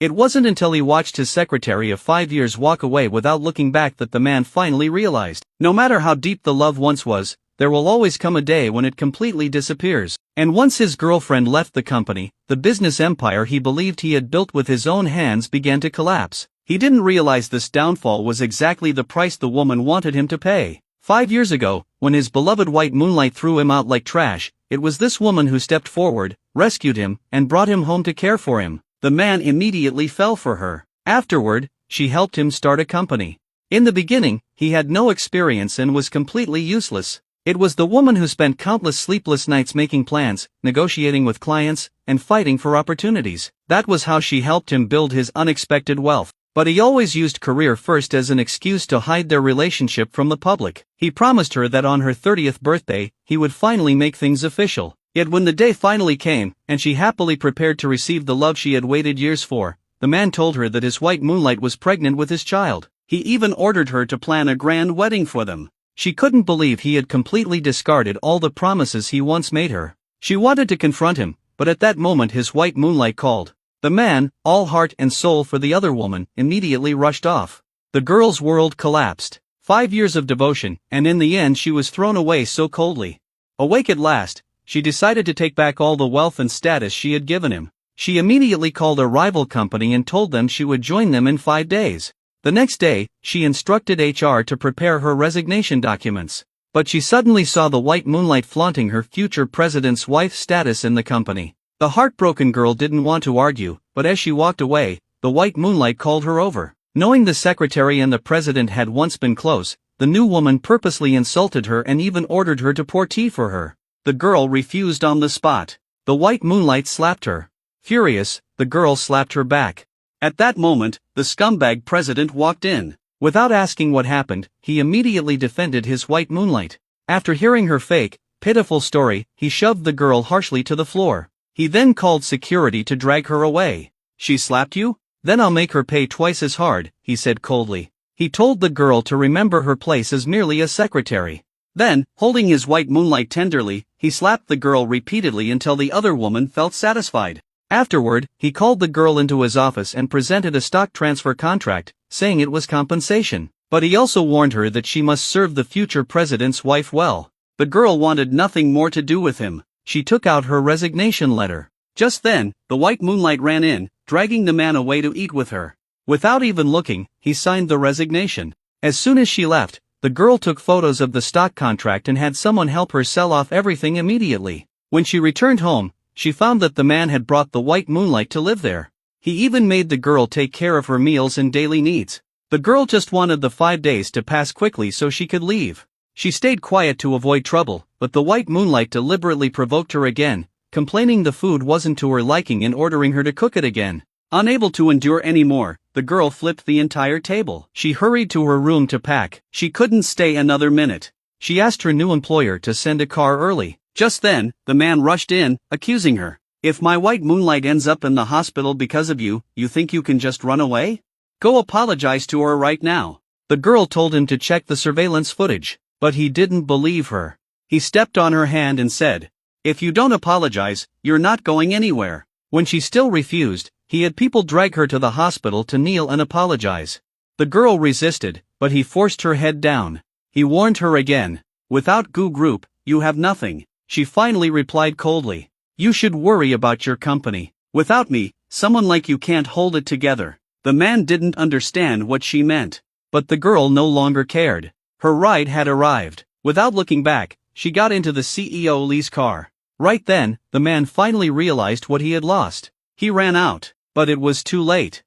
It wasn't until he watched his secretary of 5 years walk away without looking back that the man finally realized, no matter how deep the love once was, there will always come a day when it completely disappears. And once his girlfriend left the company, the business empire he believed he had built with his own hands began to collapse. He didn't realize this downfall was exactly the price the woman wanted him to pay. 5 years ago, when his beloved white moonlight threw him out like trash, it was this woman who stepped forward, rescued him, and brought him home to care for him. The man immediately fell for her. Afterward, she helped him start a company. In the beginning, he had no experience and was completely useless. It was the woman who spent countless sleepless nights making plans, negotiating with clients, and fighting for opportunities. That was how she helped him build his unexpected wealth. But he always used career first as an excuse to hide their relationship from the public. He promised her that on her 30th birthday, he would finally make things official. Yet when the day finally came, and she happily prepared to receive the love she had waited years for, the man told her that his white moonlight was pregnant with his child. He even ordered her to plan a grand wedding for them. She couldn't believe he had completely discarded all the promises he once made her. She wanted to confront him, but at that moment his white moonlight called. The man, all heart and soul for the other woman, immediately rushed off. The girl's world collapsed. 5 years of devotion, and in the end she was thrown away so coldly. Awake at last, she decided to take back all the wealth and status she had given him. She immediately called a rival company and told them she would join them in 5 days. The next day, she instructed HR to prepare her resignation documents. But she suddenly saw the white moonlight flaunting her future president's wife's status in the company. The heartbroken girl didn't want to argue, but as she walked away, the white moonlight called her over. Knowing the secretary and the president had once been close, the new woman purposely insulted her and even ordered her to pour tea for her. The girl refused on the spot. The white moonlight slapped her. Furious, the girl slapped her back. At that moment, the scumbag president walked in. Without asking what happened, he immediately defended his white moonlight. After hearing her fake, pitiful story, he shoved the girl harshly to the floor. He then called security to drag her away. "She slapped you? Then I'll make her pay twice as hard," he said coldly. He told the girl to remember her place as merely a secretary. Then, holding his white moonlight tenderly, he slapped the girl repeatedly until the other woman felt satisfied. Afterward, he called the girl into his office and presented a stock transfer contract, saying it was compensation. But he also warned her that she must serve the future president's wife well. The girl wanted nothing more to do with him. She took out her resignation letter. Just then, the white moonlight ran in, dragging the man away to eat with her. Without even looking, he signed the resignation. As soon as she left, the girl took photos of the stock contract and had someone help her sell off everything immediately. When she returned home, she found that the man had brought the white moonlight to live there. He even made the girl take care of her meals and daily needs. The girl just wanted the 5 days to pass quickly so she could leave. She stayed quiet to avoid trouble, but the white moonlight deliberately provoked her again, complaining the food wasn't to her liking and ordering her to cook it again. Unable to endure any more, the girl flipped the entire table. She hurried to her room to pack. She couldn't stay another minute. She asked her new employer to send a car early. Just then, the man rushed in, accusing her. "If my white moonlight ends up in the hospital because of you, you think you can just run away? Go apologize to her right now." The girl told him to check the surveillance footage. But he didn't believe her. He stepped on her hand and said, "If you don't apologize, you're not going anywhere." When she still refused, he had people drag her to the hospital to kneel and apologize. The girl resisted, but he forced her head down. He warned her again. "Without Goo Group, you have nothing." She finally replied coldly, "You should worry about your company. Without me, someone like you can't hold it together." The man didn't understand what she meant. But the girl no longer cared. Her ride had arrived. Without looking back, she got into the CEO Lee's car. Right then, the man finally realized what he had lost. He ran out, but it was too late.